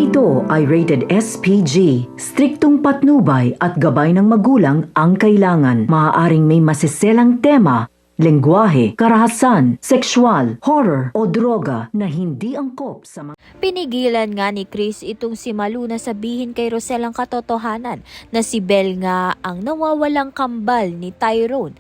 ito ay rated SPG. Striktong patnubay at gabay ng magulang ang kailangan. Maaaring may masiselang tema, lengguwahe, karahasan, sexual, horror o droga na hindi angkop sa mga... Pinigilan nga ni Chris itong si Malu na sabihin kay Rosel ang katotohanan na si Belle nga ang nawawalang kambal ni Tyrone.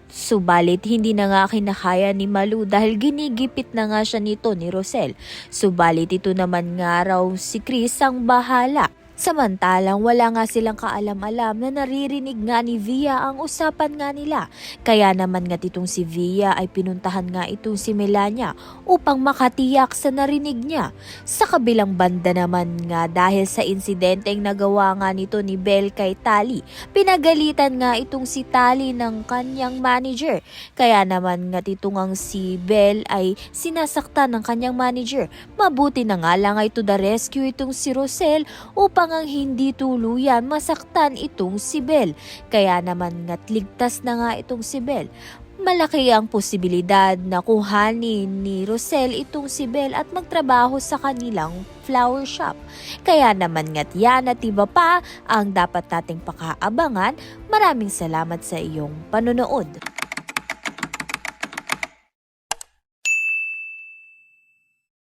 Subalit hindi na nga kinakaya ni Malu dahil ginigipit na nga siya nito ni Rosel. Subalit ito naman nga raw si Chris ang bahala. Samantalang wala nga silang kaalam-alam na naririnig nga ni Via ang usapan nga nila. Kaya naman nga titong si Via ay pinuntahan nga itong si Melania upang makatiyak sa narinig niya. Sa kabilang banda naman nga dahil sa insidenteng nagawa nga nito ni Belle kay Tali, pinagalitan nga itong si Tali ng kanyang manager. Kaya naman nga titong ang si Belle ay sinasaktan ng kanyang manager. Mabuti na nga lang ay to the rescue itong si Rosel upang ang hindi tuluyan masaktan itong si Belle. Kaya naman nga't ligtas na nga itong si Belle. Malaki ang posibilidad na kuhanin ni Rosel itong si Belle at magtrabaho sa kanilang flower shop. Kaya naman nga't yan at iba pa ang dapat nating pakaabangan. Maraming salamat sa iyong panonood.